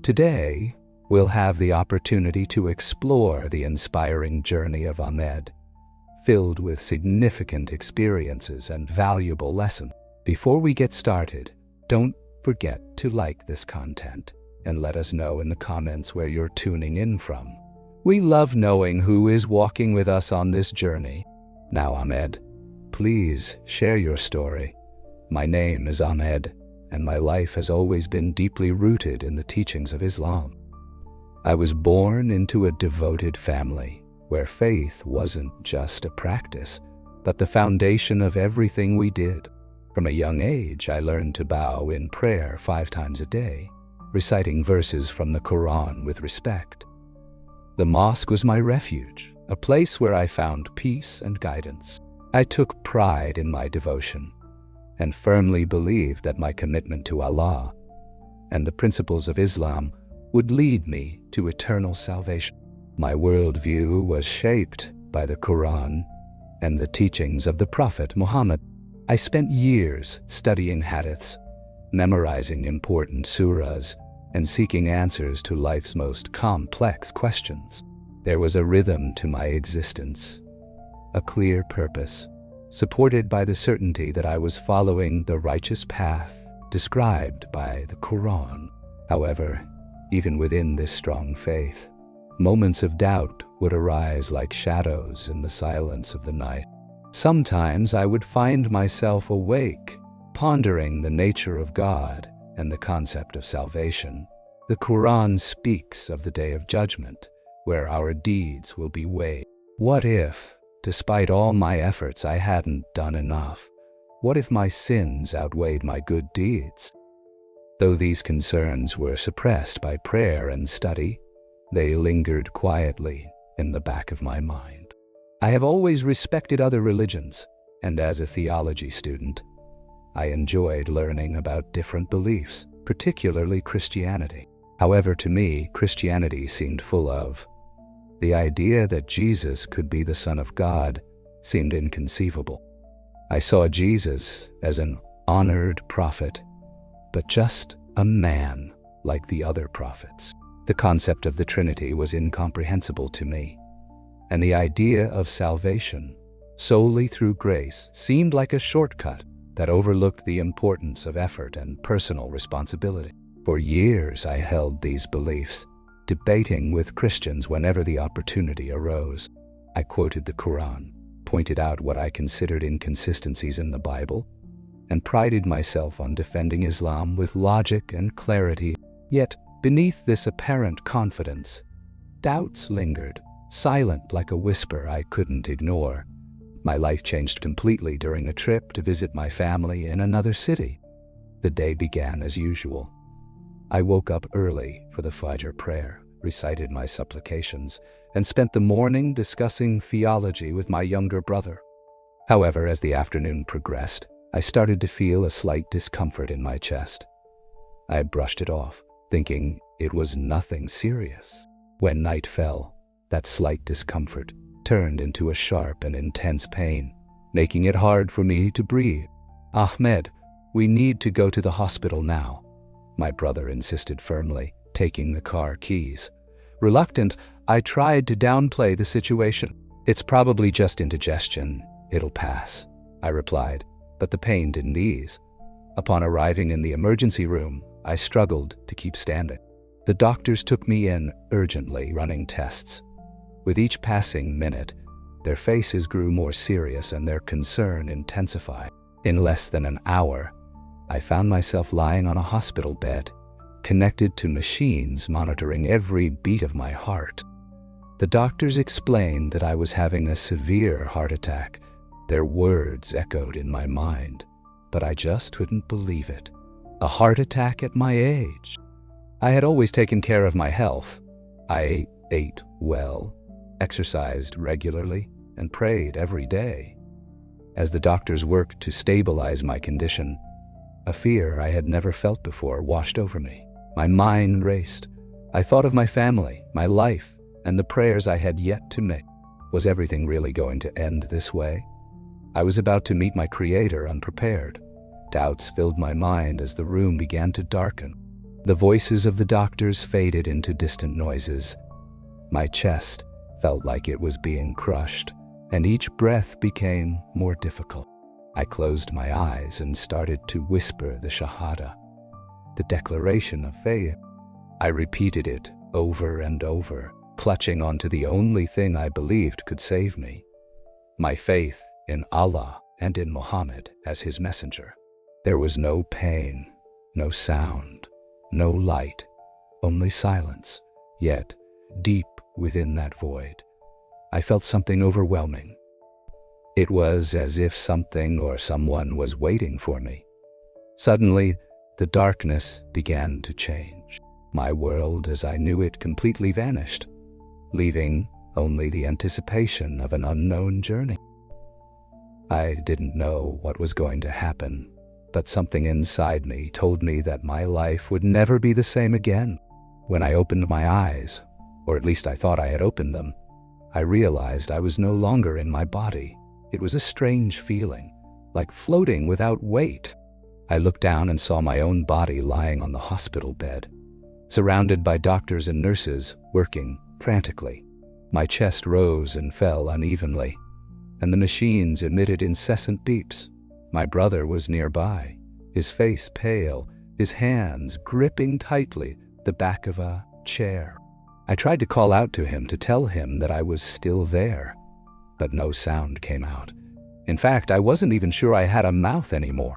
Today, we'll have the opportunity to explore the inspiring journey of Ahmed, filled with significant experiences and valuable lessons. Before we get started, don't forget to like this content and let us know in the comments where you're tuning in from. We love knowing who is walking with us on this journey. Now, Ahmed, please share your story. My name is Ahmed, and my life has always been deeply rooted in the teachings of Islam. I was born into a devoted family where faith wasn't just a practice, but the foundation of everything we did. From a young age, I learned to bow in prayer 5 times a day, reciting verses from the Quran with respect. The mosque was my refuge, a place where I found peace and guidance. I took pride in my devotion and firmly believed that my commitment to Allah and the principles of Islam would lead me to eternal salvation. My worldview was shaped by the Quran and the teachings of the Prophet Muhammad. I spent years studying hadiths, memorizing important surahs, and seeking answers to life's most complex questions. There was a rhythm to my existence, a clear purpose, supported by the certainty that I was following the righteous path described by the Quran. However, even within this strong faith, moments of doubt would arise like shadows in the silence of the night. Sometimes I would find myself awake, pondering the nature of God and the concept of salvation. The Quran speaks of the day of judgment, where our deeds will be weighed. What if, despite all my efforts, I hadn't done enough? What if my sins outweighed my good deeds? Though these concerns were suppressed by prayer and study, they lingered quietly in the back of my mind. I have always respected other religions, and as a theology student, I enjoyed learning about different beliefs, particularly Christianity. However, to me, Christianity seemed full of the idea that Jesus could be the Son of God seemed inconceivable. I saw Jesus as an honored prophet, but just a man like the other prophets. The concept of the Trinity was incomprehensible to me, and the idea of salvation solely through grace seemed like a shortcut that overlooked the importance of effort and personal responsibility. For years, I held these beliefs, debating with Christians whenever the opportunity arose. I quoted the Quran, pointed out what I considered inconsistencies in the Bible, and prided myself on defending Islam with logic and clarity. Yet, beneath this apparent confidence, doubts lingered, silent like a whisper I couldn't ignore. My life changed completely during a trip to visit my family in another city. The day began as usual. I woke up early for the Fajr prayer, recited my supplications, and spent the morning discussing theology with my younger brother. However, as the afternoon progressed, I started to feel a slight discomfort in my chest. I brushed it off, thinking it was nothing serious. When night fell, that slight discomfort turned into a sharp and intense pain, making it hard for me to breathe. "Ahmed, we need to go to the hospital now," my brother insisted firmly, taking the car keys. Reluctant, I tried to downplay the situation. "It's probably just indigestion. It'll pass," I replied, but the pain didn't ease. Upon arriving in the emergency room, I struggled to keep standing. The doctors took me in urgently, running tests. With each passing minute, their faces grew more serious and their concern intensified. In less than an hour, I found myself lying on a hospital bed, connected to machines monitoring every beat of my heart. The doctors explained that I was having a severe heart attack. Their words echoed in my mind, but I just couldn't believe it. A heart attack at my age? I had always taken care of my health. I ate well, exercised regularly, and prayed every day. As the doctors worked to stabilize my condition, a fear I had never felt before washed over me. My mind raced. I thought of my family, my life, and the prayers I had yet to make. Was everything really going to end this way? I was about to meet my Creator unprepared. Doubts filled my mind as the room began to darken. The voices of the doctors faded into distant noises. My chest felt like it was being crushed, and each breath became more difficult. I closed my eyes and started to whisper the Shahada, the declaration of faith. I repeated it over and over, clutching onto the only thing I believed could save me: my faith in Allah and in Muhammad as his messenger. There was no pain, no sound, no light, only silence. Yet, deep within that void, I felt something overwhelming. It was as if something or someone was waiting for me. Suddenly, the darkness began to change. My world as I knew it completely vanished, leaving only the anticipation of an unknown journey. I didn't know what was going to happen, but something inside me told me that my life would never be the same again. When I opened my eyes, or at least I thought I had opened them, I realized I was no longer in my body. It was a strange feeling, like floating without weight. I looked down and saw my own body lying on the hospital bed, surrounded by doctors and nurses working frantically. My chest rose and fell unevenly, and the machines emitted incessant beeps. My brother was nearby, his face pale, his hands gripping tightly the back of a chair. I tried to call out to him to tell him that I was still there, but no sound came out. In fact, I wasn't even sure I had a mouth anymore.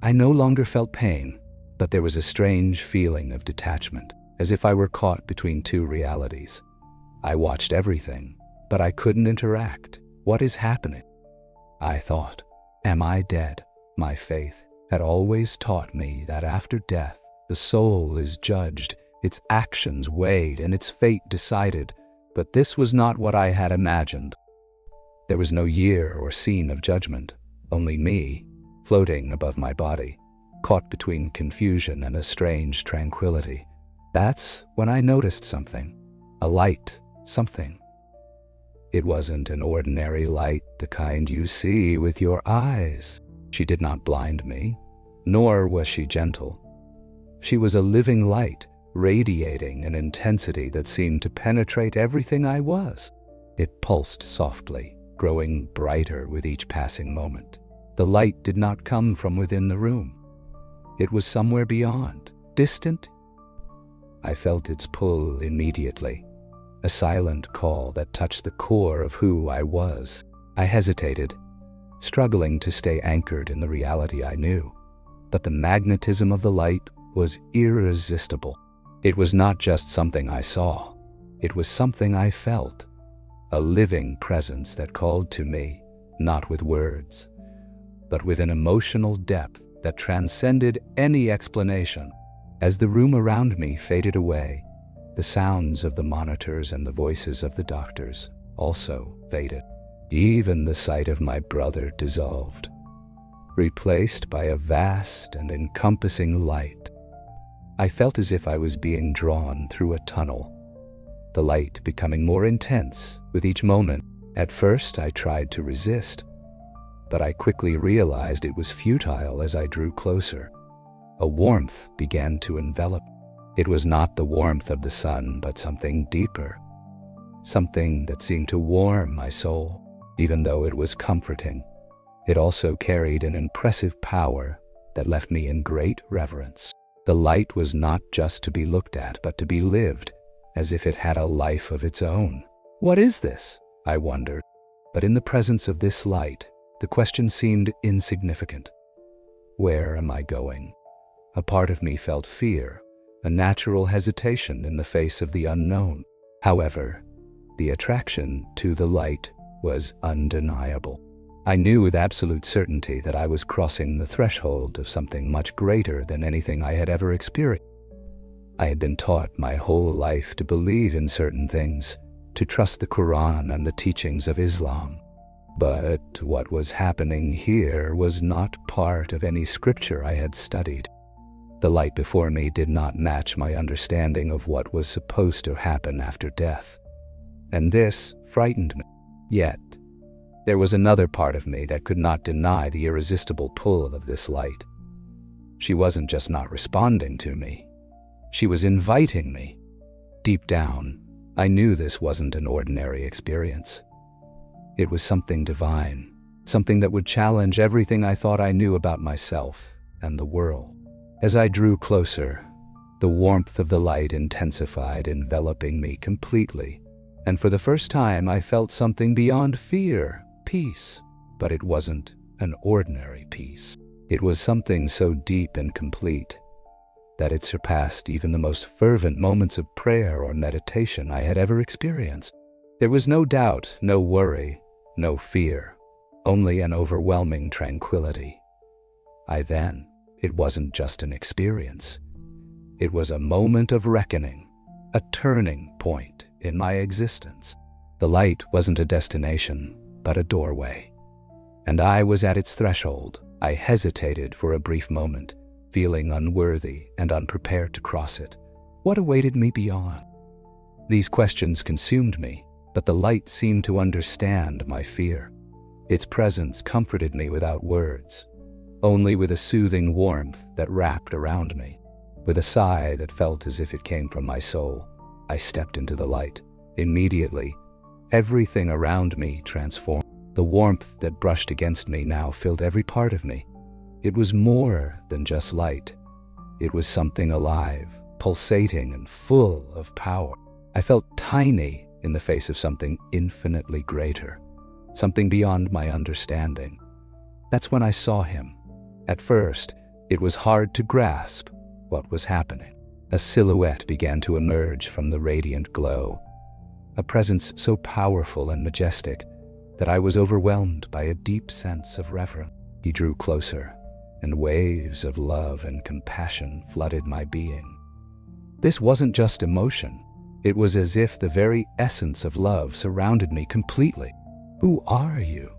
I no longer felt pain, but there was a strange feeling of detachment, as if I were caught between two realities. I watched everything, but I couldn't interact. What is happening? I thought. Am I dead? My faith had always taught me that after death, the soul is judged, its actions weighed, and its fate decided, but this was not what I had imagined. There was no year or scene of judgment, only me, floating above my body, caught between confusion and a strange tranquility. That's when I noticed something, a light, something. It wasn't an ordinary light, the kind you see with your eyes. She did not blind me, nor was she gentle. She was a living light, radiating an intensity that seemed to penetrate everything I was. It pulsed softly, growing brighter with each passing moment. The light did not come from within the room. It was somewhere beyond, distant. I felt its pull immediately, a silent call that touched the core of who I was. I hesitated, struggling to stay anchored in the reality I knew, but the magnetism of the light was irresistible. It was not just something I saw, it was something I felt, a living presence that called to me, not with words, but with an emotional depth that transcended any explanation. As the room around me faded away, the sounds of the monitors and the voices of the doctors also faded. Even the sight of my brother dissolved, replaced by a vast and encompassing light. I felt as if I was being drawn through a tunnel, the light becoming more intense with each moment. At first, I tried to resist, but I quickly realized it was futile as I drew closer. A warmth began to envelop. It was not the warmth of the sun, but something deeper, something that seemed to warm my soul. Even though it was comforting, it also carried an impressive power that left me in great reverence. The light was not just to be looked at, but to be lived, as if it had a life of its own. What is this? I wondered. But in the presence of this light, the question seemed insignificant. Where am I going? A part of me felt fear, a natural hesitation in the face of the unknown. However, the attraction to the light was undeniable. I knew with absolute certainty that I was crossing the threshold of something much greater than anything I had ever experienced. I had been taught my whole life to believe in certain things, to trust the Quran and the teachings of Islam. But what was happening here was not part of any scripture I had studied. The light before me did not match my understanding of what was supposed to happen after death, and this frightened me. Yet, there was another part of me that could not deny the irresistible pull of this light. She wasn't just not responding to me. She was inviting me. Deep down, I knew this wasn't an ordinary experience. It was something divine, something that would challenge everything I thought I knew about myself and the world. As I drew closer, the warmth of the light intensified, enveloping me completely. And for the first time, I felt something beyond fear, peace. But it wasn't an ordinary peace. It was something so deep and complete that it surpassed even the most fervent moments of prayer or meditation I had ever experienced. There was no doubt, no worry, no fear, only an overwhelming tranquility. It wasn't just an experience. It was a moment of reckoning, a turning point in my existence. The light wasn't a destination, but a doorway. And I was at its threshold. I hesitated for a brief moment, feeling unworthy and unprepared to cross it. What awaited me beyond? These questions consumed me, but the light seemed to understand my fear. Its presence comforted me without words, only with a soothing warmth that wrapped around me. With a sigh that felt as if it came from my soul, I stepped into the light. Immediately, everything around me transformed. The warmth that brushed against me now filled every part of me. It was more than just light. It was something alive, pulsating and full of power. I felt tiny in the face of something infinitely greater, something beyond my understanding. That's when I saw him. At first, it was hard to grasp what was happening. A silhouette began to emerge from the radiant glow, a presence so powerful and majestic that I was overwhelmed by a deep sense of reverence. He drew closer, and waves of love and compassion flooded my being. This wasn't just emotion. It was as if the very essence of love surrounded me completely. "Who are you?"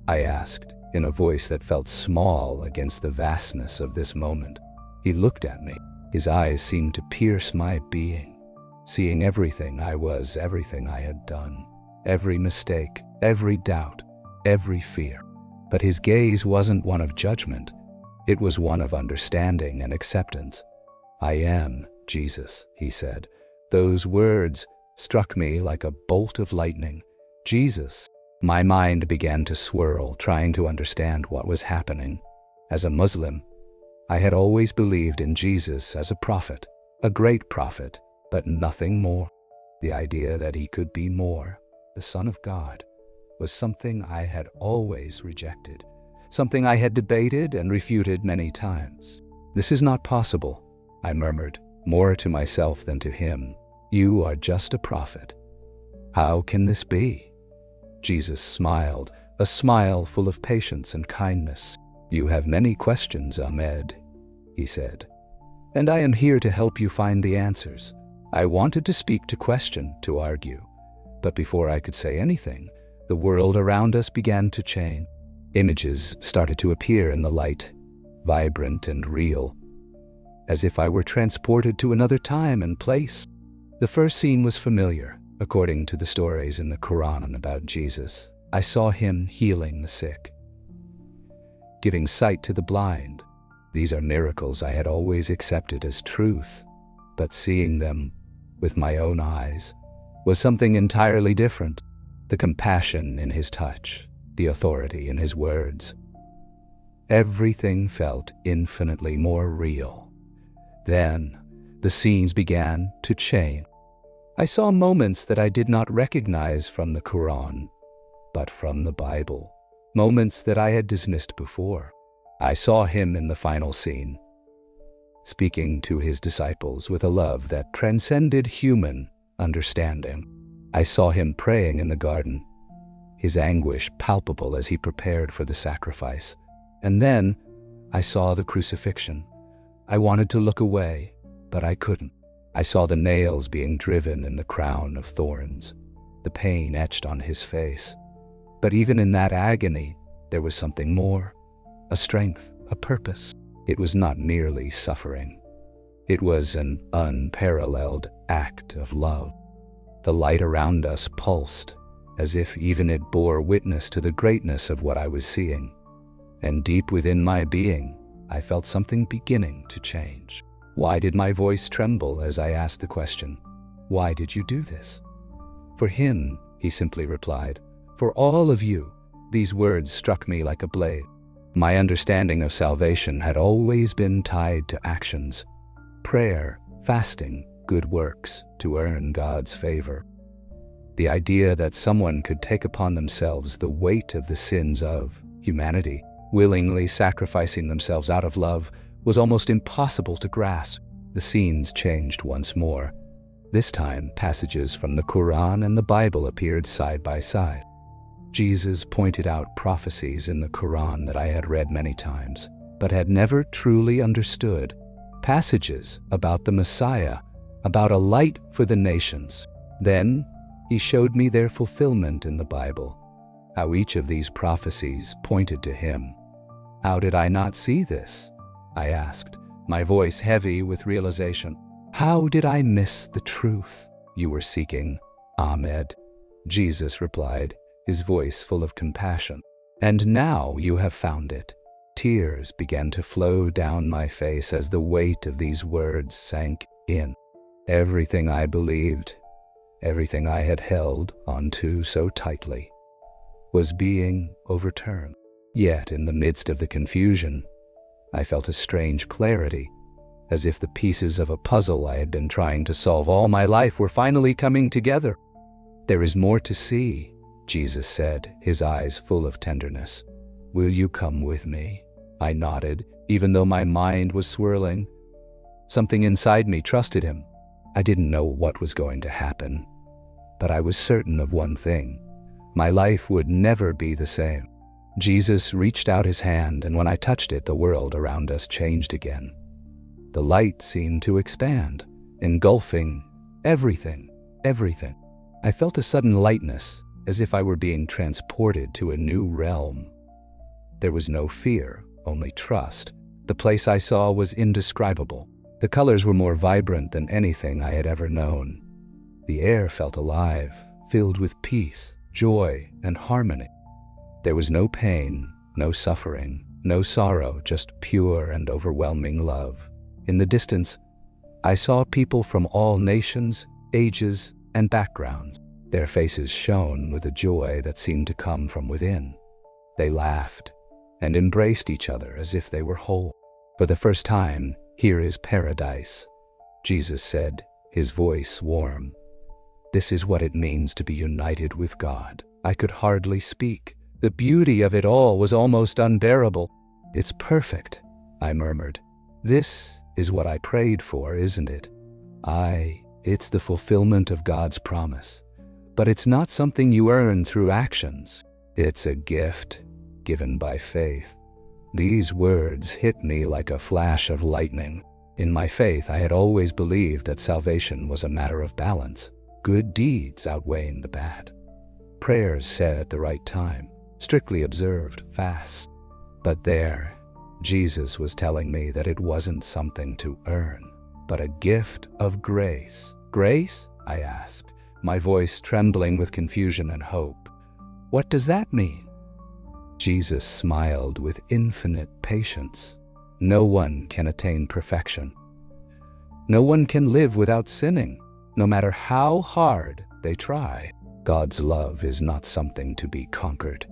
I asked, in a voice that felt small against the vastness of this moment. He looked at me. His eyes seemed to pierce my being, seeing everything I was, everything I had done, every mistake, every doubt, every fear. But his gaze wasn't one of judgment. It was one of understanding and acceptance. "I am Jesus," he said. Those words struck me like a bolt of lightning. Jesus. My mind began to swirl, trying to understand what was happening. As a Muslim, I had always believed in Jesus as a prophet, a great prophet, but nothing more. The idea that he could be more, the Son of God, was something I had always rejected, something I had debated and refuted many times. "This is not possible," I murmured, more to myself than to him. "You are just a prophet. How can this be?" Jesus smiled, a smile full of patience and kindness. "You have many questions, Ahmed," he said, "and I am here to help you find the answers." I wanted to speak, to question, to argue, but before I could say anything, the world around us began to change. Images started to appear in the light, vibrant and real, as if I were transported to another time and place. The first scene was familiar. According to the stories in the Quran about Jesus, I saw him healing the sick, giving sight to the blind. These are miracles I had always accepted as truth, but seeing them with my own eyes was something entirely different. The compassion in his touch, the authority in his words. Everything felt infinitely more real. Then, the scenes began to change. I saw moments that I did not recognize from the Quran, but from the Bible, moments that I had dismissed before. I saw him in the final scene, speaking to his disciples with a love that transcended human understanding. I saw him praying in the garden, his anguish palpable as he prepared for the sacrifice. And then I saw the crucifixion. I wanted to look away, but I couldn't. I saw the nails being driven in the crown of thorns, the pain etched on his face. But even in that agony, there was something more, a strength, a purpose. It was not merely suffering. It was an unparalleled act of love. The light around us pulsed, as if even it bore witness to the greatness of what I was seeing. And deep within my being, I felt something beginning to change. Why did my voice tremble as I asked the question, "Why did you do this?" "For him," he simply replied. "For all of you." These words struck me like a blade. My understanding of salvation had always been tied to actions: prayer, fasting, good works, to earn God's favor. The idea that someone could take upon themselves the weight of the sins of humanity, willingly sacrificing themselves out of love, was almost impossible to grasp. The scenes changed once more. This time, passages from the Quran and the Bible appeared side by side. Jesus pointed out prophecies in the Quran that I had read many times, but had never truly understood. Passages about the Messiah, about a light for the nations. Then, he showed me their fulfillment in the Bible, how each of these prophecies pointed to him. How did I not see this? I asked, my voice heavy with realization. How did I miss the truth you were seeking, Ahmed? Jesus replied, his voice full of compassion. And now you have found it. Tears began to flow down my face as the weight of these words sank in. Everything I believed, everything I had held onto so tightly, was being overturned. Yet in the midst of the confusion, I felt a strange clarity, as if the pieces of a puzzle I had been trying to solve all my life were finally coming together. There is more to see, Jesus said, his eyes full of tenderness. Will you come with me? I nodded, even though my mind was swirling. Something inside me trusted him. I didn't know what was going to happen, but I was certain of one thing. My life would never be the same. Jesus reached out his hand, and when I touched it, the world around us changed again. The light seemed to expand, engulfing everything. I felt a sudden lightness, as if I were being transported to a new realm. There was no fear, only trust. The place I saw was indescribable. The colors were more vibrant than anything I had ever known. The air felt alive, filled with peace, joy, and harmony. There was no pain, no suffering, no sorrow, just pure and overwhelming love. In the distance, I saw people from all nations, ages, and backgrounds. Their faces shone with a joy that seemed to come from within. They laughed and embraced each other as if they were whole. For the first time, here is paradise, Jesus said, his voice warm. This is what it means to be united with God. I could hardly speak. The beauty of it all was almost unbearable. It's perfect, I murmured. This is what I prayed for, isn't it? It's the fulfillment of God's promise. But it's not something you earn through actions. It's a gift given by faith. These words hit me like a flash of lightning. In my faith, I had always believed that salvation was a matter of balance, good deeds outweighing the bad. Prayers said at the right time, strictly observed, fast. But there, Jesus was telling me that it wasn't something to earn, but a gift of grace. Grace? I asked, my voice trembling with confusion and hope. What does that mean? Jesus smiled with infinite patience. No one can attain perfection. No one can live without sinning, no matter how hard they try. God's love is not something to be conquered.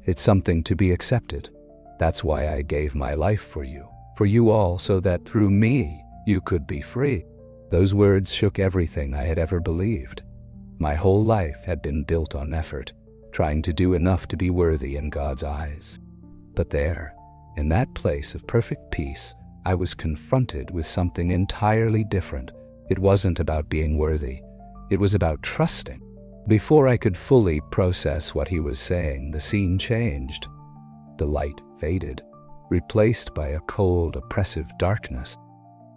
It's something to be accepted. That's why I gave my life for you all, so that through me you could be free. Those words shook everything I had ever believed. My whole life had been built on effort, trying to do enough to be worthy in God's eyes. But there, in that place of perfect peace, I was confronted with something entirely different. It wasn't about being worthy. It was about trusting. Before I could fully process what he was saying, the scene changed. The light faded, replaced by a cold, oppressive darkness.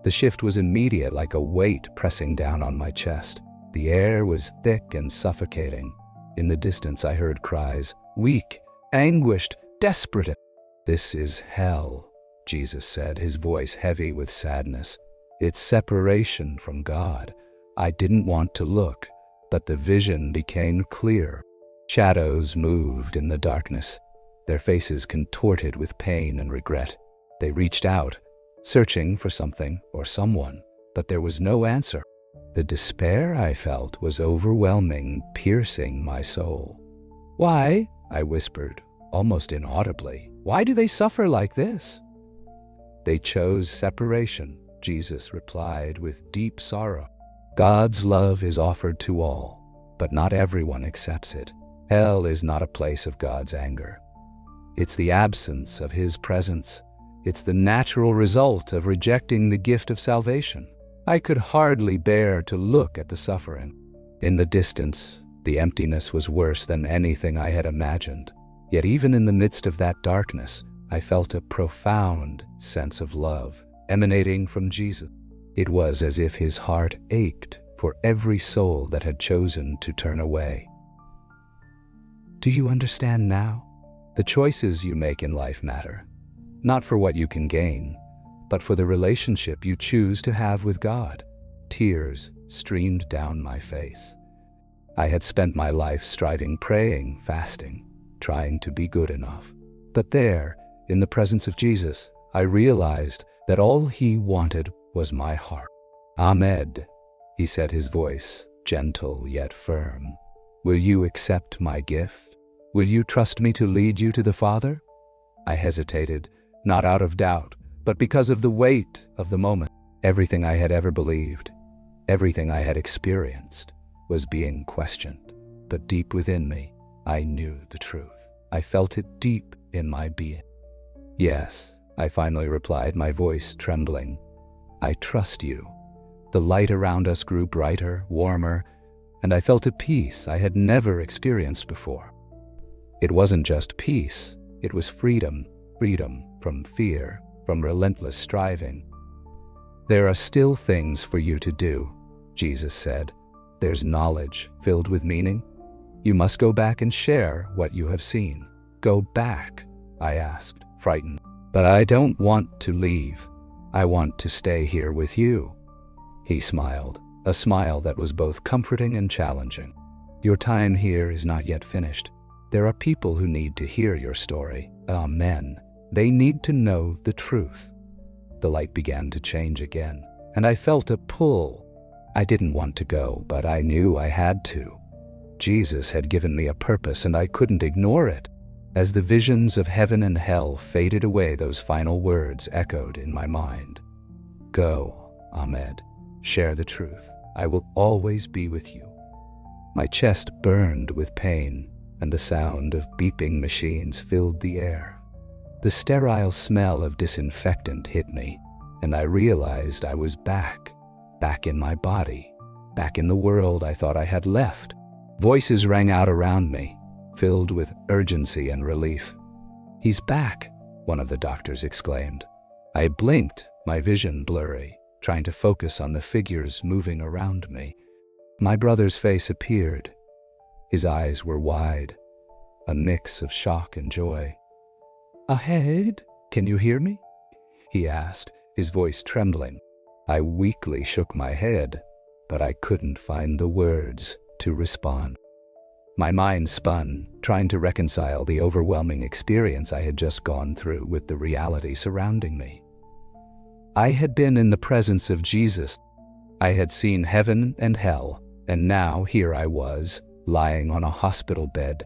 The shift was immediate, like a weight pressing down on my chest. The air was thick and suffocating. In the distance, I heard cries, weak, anguished, desperate. This is hell, Jesus said, his voice heavy with sadness. It's separation from God. I didn't want to look, but the vision became clear. Shadows moved in the darkness, their faces contorted with pain and regret. They reached out, searching for something or someone, but there was no answer. The despair I felt was overwhelming, piercing my soul. "Why?" I whispered, almost inaudibly. "Why do they suffer like this?" "They chose separation," Jesus replied with deep sorrow. "God's love is offered to all, but not everyone accepts it. Hell is not a place of God's anger. It's the absence of His presence. It's the natural result of rejecting the gift of salvation." I could hardly bear to look at the suffering. In the distance, the emptiness was worse than anything I had imagined. Yet even in the midst of that darkness, I felt a profound sense of love emanating from Jesus. It was as if His heart ached for every soul that had chosen to turn away. Do you understand now? The choices you make in life matter, not for what you can gain, but for the relationship you choose to have with God. Tears streamed down my face. I had spent my life striving, praying, fasting, trying to be good enough. But there, in the presence of Jesus, I realized that all He wanted was my heart. "Ahmed," He said, His voice gentle yet firm, "will you accept my gift? Will you trust me to lead you to the Father?" I hesitated, not out of doubt, but because of the weight of the moment. Everything I had ever believed, everything I had experienced, was being questioned. But deep within me, I knew the truth. I felt it deep in my being. "Yes," I finally replied, my voice trembling. "I trust you." The light around us grew brighter, warmer, and I felt a peace I had never experienced before. It wasn't just peace, it was freedom. Freedom from fear, from relentless striving. "There are still things for you to do," Jesus said. "There's knowledge filled with meaning. You must go back and share what you have seen." "Go back?" I asked, frightened. "But I don't want to leave. I want to stay here with you." He smiled, a smile that was both comforting and challenging. "Your time here is not yet finished. There are people who need to hear your story. Amen. They need to know the truth." The light began to change again, and I felt a pull. I didn't want to go, but I knew I had to. Jesus had given me a purpose, and I couldn't ignore it. As the visions of heaven and hell faded away, those final words echoed in my mind. "Go, Ahmed. Share the truth. I will always be with you." My chest burned with pain, and the sound of beeping machines filled the air. The sterile smell of disinfectant hit me, and I realized I was back in my body, back in the world I thought I had left. Voices rang out around me, filled with urgency and relief. "He's back," one of the doctors exclaimed. I blinked, my vision blurry, trying to focus on the figures moving around me. My brother's face appeared. His eyes were wide, a mix of shock and joy. "Ahmed, can you hear me?" he asked, his voice trembling. I weakly shook my head, but I couldn't find the words to respond. My mind spun, trying to reconcile the overwhelming experience I had just gone through with the reality surrounding me. I had been in the presence of Jesus. I had seen heaven and hell, and now here I was, lying on a hospital bed,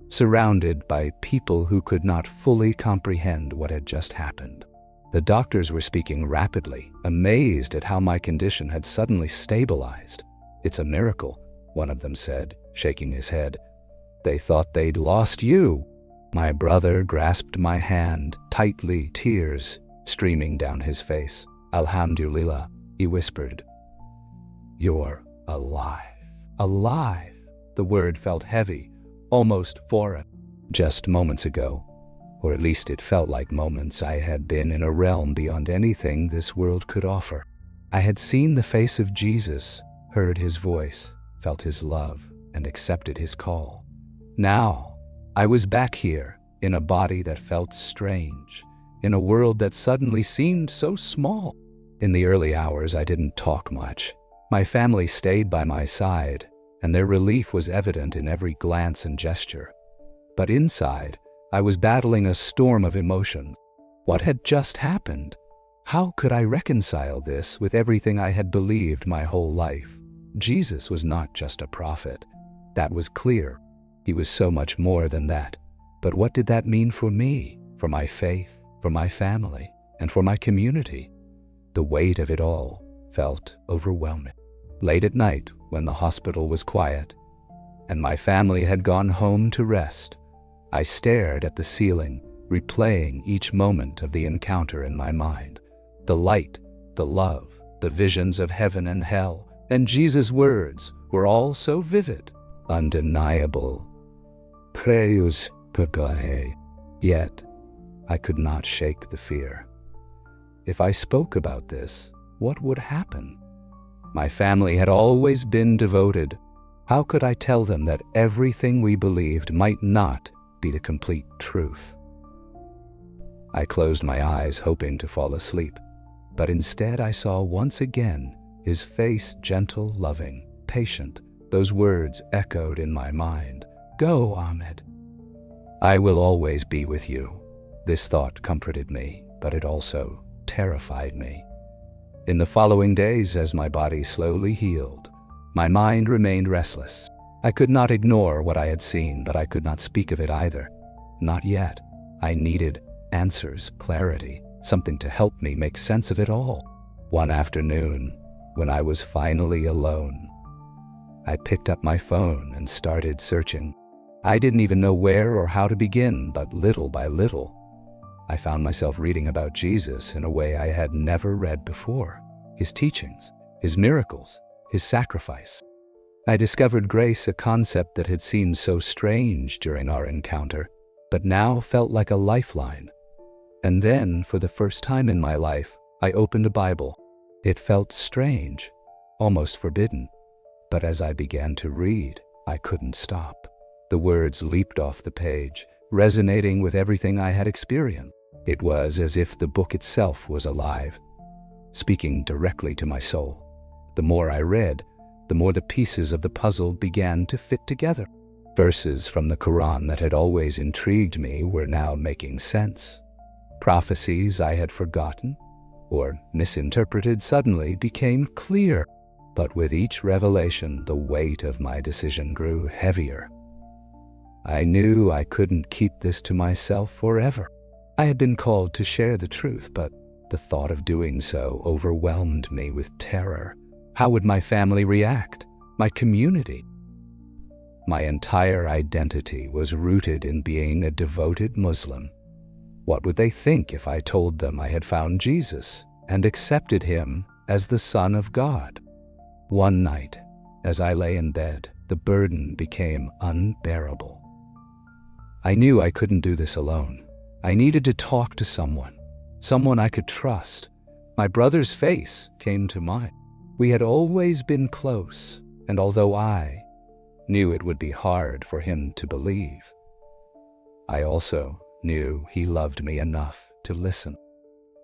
surrounded by people who could not fully comprehend what had just happened. The doctors were speaking rapidly, amazed at how my condition had suddenly stabilized. "It's a miracle," one of them said, shaking his head. "They thought they'd lost you." My brother grasped my hand tightly, tears streaming down his face. "Alhamdulillah," he whispered. "You're alive." Alive. The word felt heavy, almost foreign. Just moments ago, or at least it felt like moments, I had been in a realm beyond anything this world could offer. I had seen the face of Jesus, heard His voice, felt His love, and accepted His call. Now, I was back here, in a body that felt strange, in a world that suddenly seemed so small. In the early hours, I didn't talk much. My family stayed by my side, and their relief was evident in every glance and gesture. But inside, I was battling a storm of emotions. What had just happened? How could I reconcile this with everything I had believed my whole life? Jesus was not just a prophet. That was clear. He was so much more than that. But what did that mean for me, for my faith, for my family, and for my community? The weight of it all felt overwhelming. Late at night, when the hospital was quiet, and my family had gone home to rest, I stared at the ceiling, replaying each moment of the encounter in my mind. The light, the love, the visions of heaven and hell, and Jesus' words were all so vivid, undeniable. Preus pagae. Yet, I could not shake the fear. If I spoke about this, what would happen? My family had always been devoted. How could I tell them that everything we believed might not be the complete truth? I closed my eyes, hoping to fall asleep, but instead I saw once again his face, gentle, loving, patient. Those words echoed in my mind. Go, Ahmed. I will always be with you. This thought comforted me, but it also terrified me. In the following days, as my body slowly healed, my mind remained restless. I could not ignore what I had seen, but I could not speak of it either. Not yet. I needed answers, clarity, something to help me make sense of it all. One afternoon, when I was finally alone, I picked up my phone and started searching. I didn't even know where or how to begin, but little by little, I found myself reading about Jesus in a way I had never read before. His teachings, his miracles, his sacrifice. I discovered grace, a concept that had seemed so strange during our encounter, but now felt like a lifeline. And then, for the first time in my life, I opened a Bible. It felt strange, almost forbidden, but as I began to read, I couldn't stop. The words leaped off the page, resonating with everything I had experienced. It was as if the book itself was alive, speaking directly to my soul. The more I read, the more the pieces of the puzzle began to fit together. Verses from the Quran that had always intrigued me were now making sense. Prophecies I had forgotten or misinterpreted suddenly became clear. But with each revelation, the weight of my decision grew heavier. I knew I couldn't keep this to myself forever. I had been called to share the truth, but the thought of doing so overwhelmed me with terror. How would my family react? My community? My entire identity was rooted in being a devoted Muslim. What would they think if I told them I had found Jesus and accepted him as the Son of God? One night, as I lay in bed, the burden became unbearable. I knew I couldn't do this alone. I needed to talk to someone I could trust. My brother's face came to mind. We had always been close, and although I knew it would be hard for him to believe, I also knew he loved me enough to listen.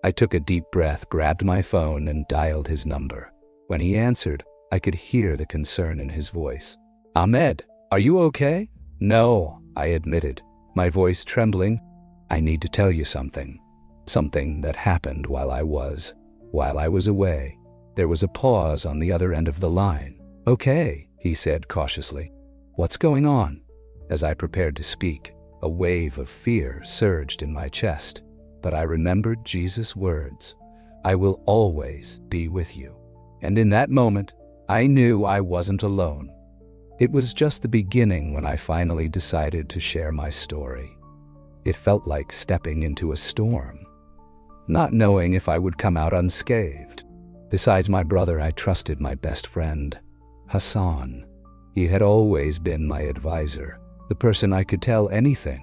I took a deep breath, grabbed my phone, and dialed his number. When he answered, I could hear the concern in his voice. "Ahmed, are you okay?" "No," I admitted, my voice trembling. "I need to tell you something that happened while I was away." There was a pause on the other end of the line. "Okay," he said cautiously. "What's going on?" As I prepared to speak, a wave of fear surged in my chest, but I remembered Jesus' words, "I will always be with you." And in that moment, I knew I wasn't alone. It was just the beginning when I finally decided to share my story. It felt like stepping into a storm, not knowing if I would come out unscathed. Besides my brother, I trusted my best friend, Hassan. He had always been my advisor, the person I could tell anything.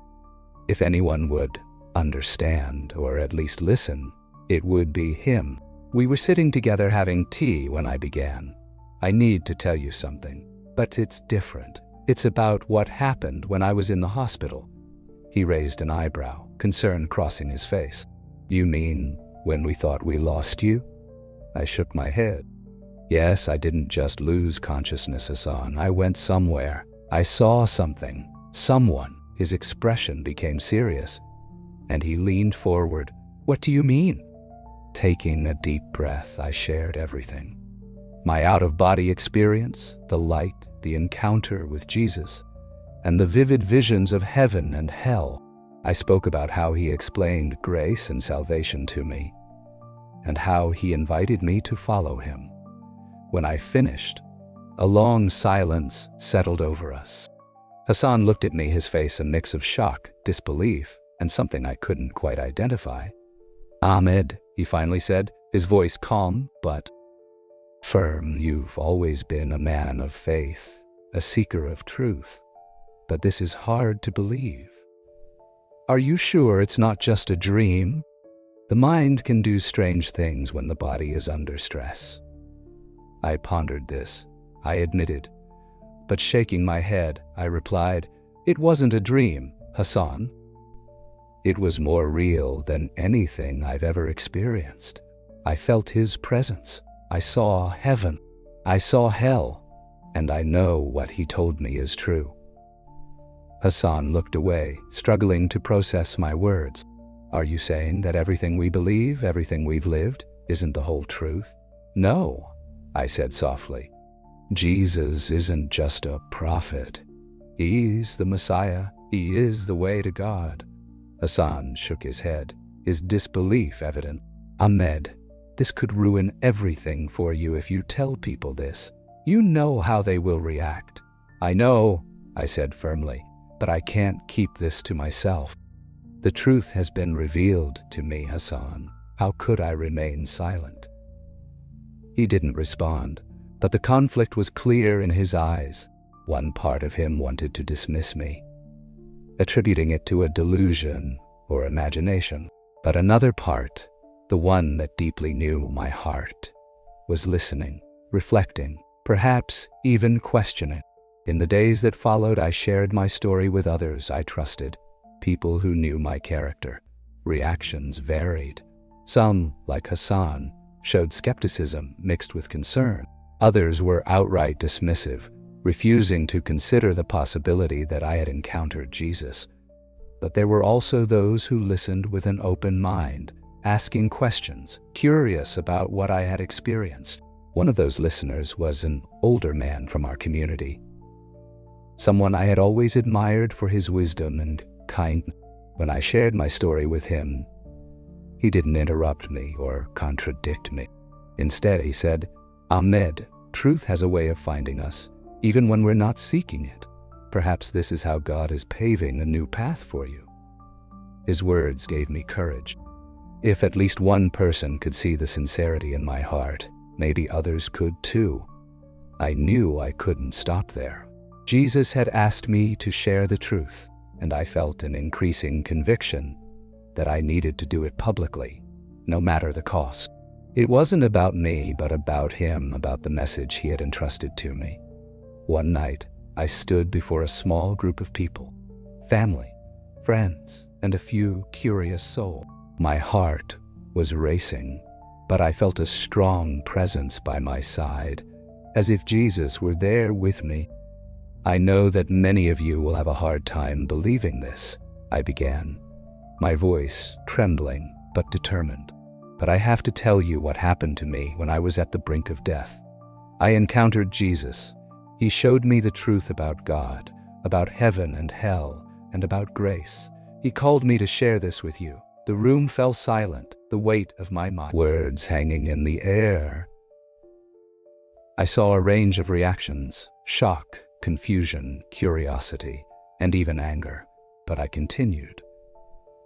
If anyone would understand, or at least listen, it would be him. We were sitting together having tea when I began. "I need to tell you something, but it's different. It's about what happened when I was in the hospital." He raised an eyebrow, concern crossing his face. "You mean when we thought we lost you?" I shook my head. "Yes, I didn't just lose consciousness, Hassan. I went somewhere. I saw something. Someone." His expression became serious, and he leaned forward. "What do you mean?" Taking a deep breath, I shared everything. My out-of-body experience, the light, the encounter with Jesus, and the vivid visions of heaven and hell. I spoke about how he explained grace and salvation to me, and how he invited me to follow him. When I finished, a long silence settled over us. Hassan looked at me, his face a mix of shock, disbelief, and something I couldn't quite identify. "Ahmed," he finally said, his voice calm but firm, "you've always been a man of faith, a seeker of truth, but this is hard to believe. Are you sure it's not just a dream? The mind can do strange things when the body is under stress." I pondered this, I admitted, but shaking my head, I replied, "It wasn't a dream, Hassan. It was more real than anything I've ever experienced. I felt his presence. I saw heaven. I saw hell. And I know what he told me is true." Hassan looked away, struggling to process my words. "Are you saying that everything we believe, everything we've lived, isn't the whole truth?" "No," I said softly. "Jesus isn't just a prophet. He's the Messiah. He is the way to God." Hassan shook his head, his disbelief evident. "Ahmed, this could ruin everything for you if you tell people this. You know how they will react." "I know," I said firmly, "but I can't keep this to myself. The truth has been revealed to me, Hassan. How could I remain silent?" He didn't respond, but the conflict was clear in his eyes. One part of him wanted to dismiss me, attributing it to a delusion or imagination. But another part, the one that deeply knew my heart, was listening, reflecting, perhaps even questioning. In the days that followed, I shared my story with others I trusted, people who knew my character. Reactions varied. Some, like Hassan, showed skepticism mixed with concern. Others were outright dismissive, refusing to consider the possibility that I had encountered Jesus. But there were also those who listened with an open mind, asking questions, curious about what I had experienced. One of those listeners was an older man from our community, someone I had always admired for his wisdom and kindness. When I shared my story with him, he didn't interrupt me or contradict me. Instead, he said, "Ahmed, truth has a way of finding us, even when we're not seeking it. Perhaps this is how God is paving a new path for you." His words gave me courage. If at least one person could see the sincerity in my heart, maybe others could too. I knew I couldn't stop there. Jesus had asked me to share the truth, and I felt an increasing conviction that I needed to do it publicly, no matter the cost. It wasn't about me, but about him, about the message he had entrusted to me. One night, I stood before a small group of people, family, friends, and a few curious souls. My heart was racing, but I felt a strong presence by my side, as if Jesus were there with me. "I know that many of you will have a hard time believing this," I began, my voice trembling but determined. "But I have to tell you what happened to me when I was at the brink of death. I encountered Jesus. He showed me the truth about God, about heaven and hell, and about grace. He called me to share this with you." The room fell silent, the weight of my words hanging in the air. I saw a range of reactions: shock, confusion, curiosity, and even anger. But I continued.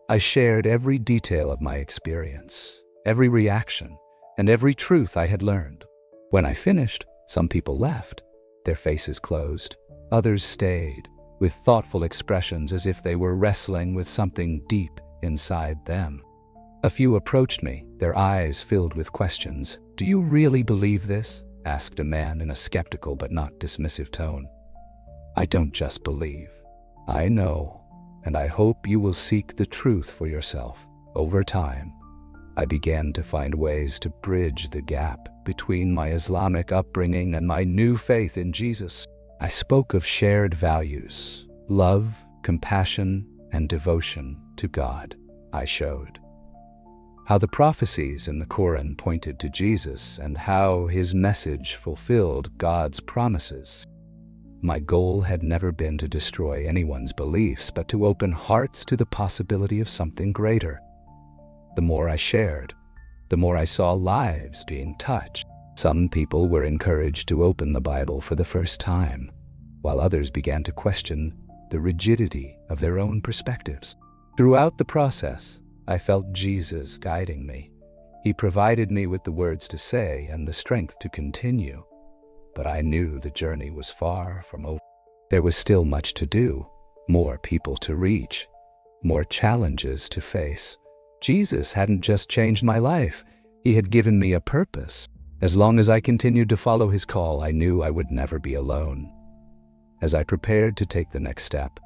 I shared every detail of my experience, every reaction, and every truth I had learned. When I finished, some people left, their faces closed. Others stayed, with thoughtful expressions as if they were wrestling with something deep inside them. A few approached me, their eyes filled with questions. "Do you really believe this?" asked a man in a skeptical but not dismissive tone. "I don't just believe. I know, and I hope you will seek the truth for yourself." Over time, I began to find ways to bridge the gap between my Islamic upbringing and my new faith in Jesus. I spoke of shared values: love, compassion, and devotion to God. I showed how the prophecies in the Quran pointed to Jesus and how his message fulfilled God's promises. My goal had never been to destroy anyone's beliefs, but to open hearts to the possibility of something greater. The more I shared, the more I saw lives being touched. Some people were encouraged to open the Bible for the first time, while others began to question the rigidity of their own perspectives. Throughout the process, I felt Jesus guiding me. He provided me with the words to say and the strength to continue. But I knew the journey was far from over. There was still much to do, more people to reach, more challenges to face. Jesus hadn't just changed my life, he had given me a purpose. As long as I continued to follow his call, I knew I would never be alone. As I prepared to take the next step,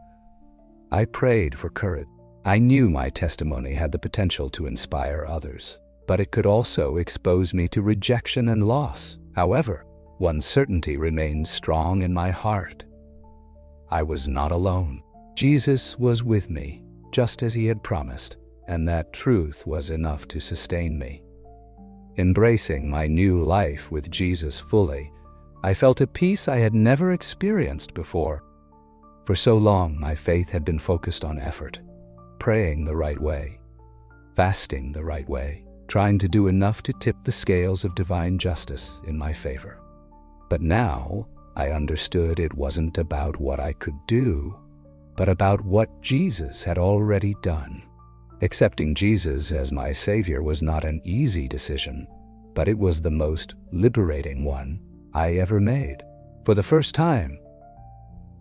I prayed for courage. I knew my testimony had the potential to inspire others, but it could also expose me to rejection and loss. However, one certainty remained strong in my heart. I was not alone. Jesus was with me, just as he had promised, and that truth was enough to sustain me. Embracing my new life with Jesus fully, I felt a peace I had never experienced before. For so long, my faith had been focused on effort, praying the right way, fasting the right way, trying to do enough to tip the scales of divine justice in my favor. But now, I understood it wasn't about what I could do, but about what Jesus had already done. Accepting Jesus as my Savior was not an easy decision, but it was the most liberating one I ever made. For the first time,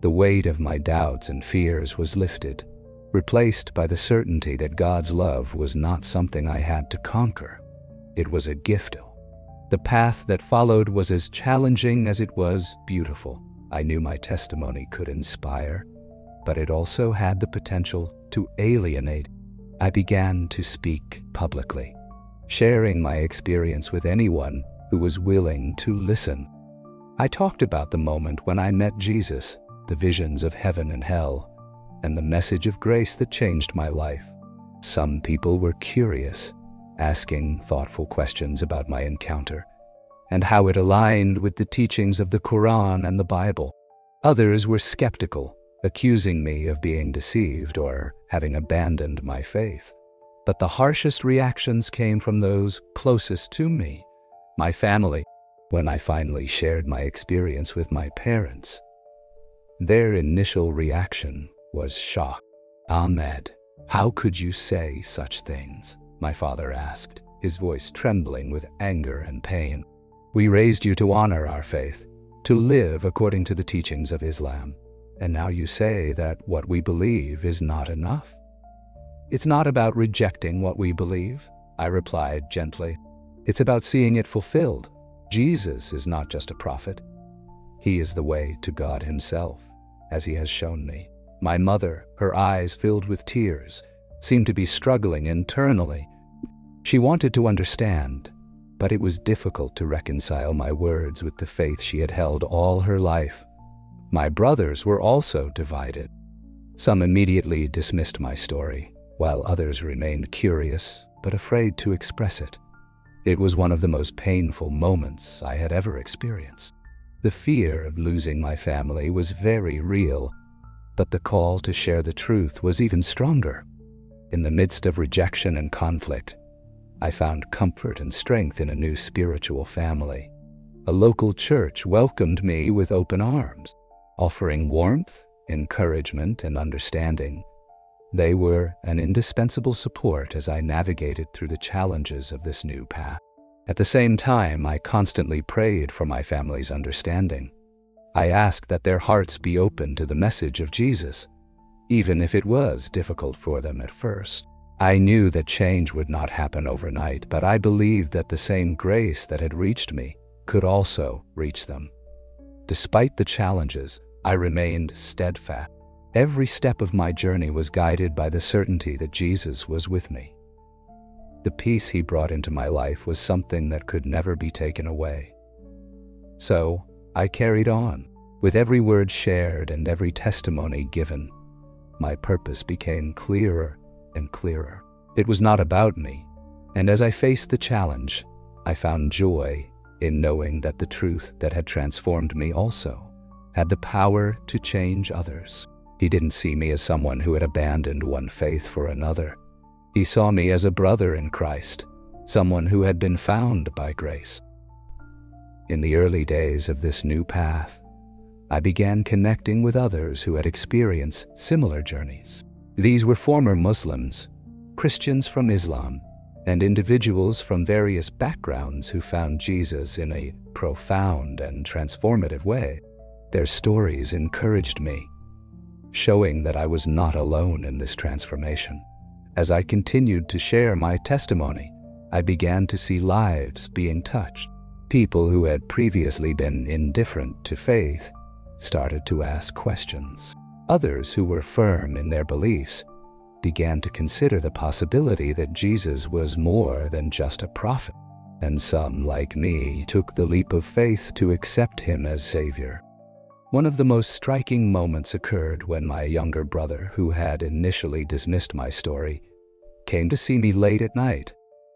the weight of my doubts and fears was lifted, replaced by the certainty that God's love was not something I had to conquer. It was a gift. The path that followed was as challenging as it was beautiful. I knew my testimony could inspire, but it also had the potential to alienate. I began to speak publicly, sharing my experience with anyone who was willing to listen. I talked about the moment when I met Jesus, the visions of heaven and hell, and the message of grace that changed my life. Some people were curious, asking thoughtful questions about my encounter and how it aligned with the teachings of the Quran and the Bible. Others were skeptical, accusing me of being deceived or having abandoned my faith. But the harshest reactions came from those closest to me, my family. When I finally shared my experience with my parents, their initial reaction was shock. "Ahmed, how could you say such things?" my father asked, his voice trembling with anger and pain. "We raised you to honor our faith, to live according to the teachings of Islam, and now you say that what we believe is not enough?" "It's not about rejecting what we believe," I replied gently. "It's about seeing it fulfilled. Jesus is not just a prophet. He is the way to God himself, as he has shown me." My mother, her eyes filled with tears, seemed to be struggling internally. She wanted to understand, but it was difficult to reconcile my words with the faith she had held all her life. My brothers were also divided. Some immediately dismissed my story, while others remained curious but afraid to express it. It was one of the most painful moments I had ever experienced. The fear of losing my family was very real, but the call to share the truth was even stronger. In the midst of rejection and conflict, I found comfort and strength in a new spiritual family. A local church welcomed me with open arms, offering warmth, encouragement, and understanding. They were an indispensable support as I navigated through the challenges of this new path. At the same time, I constantly prayed for my family's understanding. I asked that their hearts be open to the message of Jesus, even if it was difficult for them at first. I knew that change would not happen overnight, but I believed that the same grace that had reached me could also reach them. Despite the challenges, I remained steadfast. Every step of my journey was guided by the certainty that Jesus was with me. The peace he brought into my life was something that could never be taken away. So, I carried on. With every word shared and every testimony given, my purpose became clearer and clearer. It was not about me, And as I faced the challenge, I found joy in knowing that the truth that had transformed me also had the power to change others. He didn't see me as someone who had abandoned one faith for another. He saw me as a brother in Christ, someone who had been found by grace. In the early days of this new path, I began connecting with others who had experienced similar journeys. These were former Muslims, Christians from Islam, and individuals from various backgrounds who found Jesus in a profound and transformative way. Their stories encouraged me, showing that I was not alone in this transformation. As I continued to share my testimony, I began to see lives being touched. People who had previously been indifferent to faith started to ask questions. Others who were firm in their beliefs began to consider the possibility that Jesus was more than just a prophet. And some, like me, took the leap of faith to accept him as Savior. One of the most striking moments occurred when my younger brother, who had initially dismissed my story, came to see me late at night.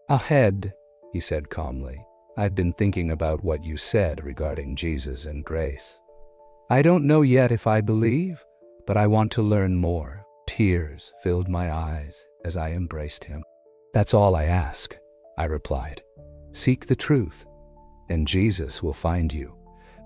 "Ahmed," he said calmly, "I've been thinking about what you said regarding Jesus and grace. I don't know yet if I believe, but I want to learn more." Tears filled my eyes as I embraced him. "That's all I ask," I replied. "Seek the truth, and Jesus will find you."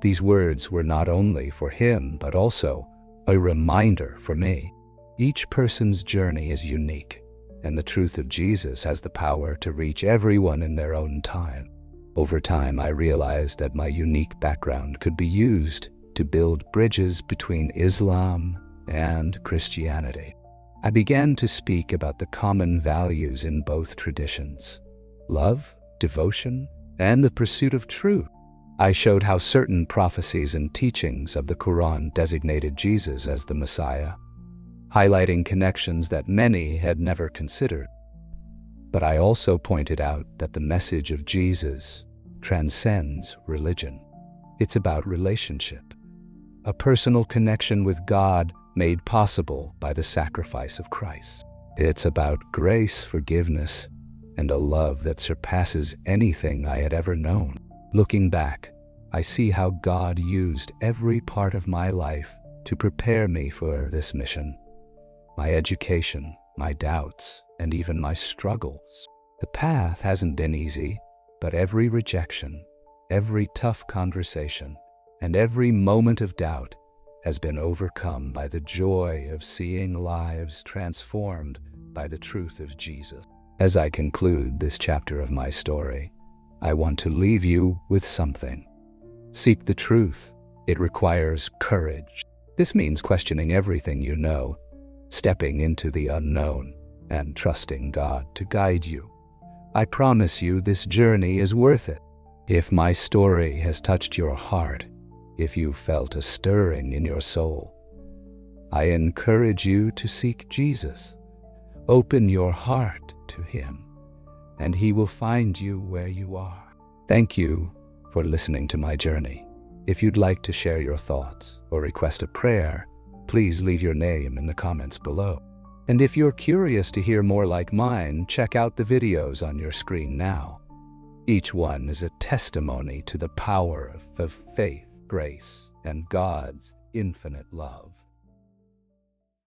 These words were not only for him, but also a reminder for me. Each person's journey is unique, and the truth of Jesus has the power to reach everyone in their own time. Over time, I realized that my unique background could be used to build bridges between Islam and Christianity. I began to speak about the common values in both traditions: love, devotion, and the pursuit of truth. I showed how certain prophecies and teachings of the Quran designated Jesus as the Messiah, highlighting connections that many had never considered. But I also pointed out that the message of Jesus transcends religion. It's about relationship, a personal connection with God made possible by the sacrifice of Christ. It's about grace, forgiveness, and a love that surpasses anything I had ever known. Looking back, I see how God used every part of my life to prepare me for this mission. My education, my doubts, and even my struggles. The path hasn't been easy, but every rejection, every tough conversation, and every moment of doubt has been overcome by the joy of seeing lives transformed by the truth of Jesus. As I conclude this chapter of my story, I want to leave you with something. Seek the truth. It requires courage. This means questioning everything you know, stepping into the unknown, and trusting God to guide you. I promise you this journey is worth it. If my story has touched your heart, if you felt a stirring in your soul, I encourage you to seek Jesus. Open your heart to him, and he will find you where you are. Thank you for listening to my journey. If you'd like to share your thoughts or request a prayer, please leave your name in the comments below. And if you're curious to hear more like mine, check out the videos on your screen now. Each one is a testimony to the power of faith, grace, and God's infinite love.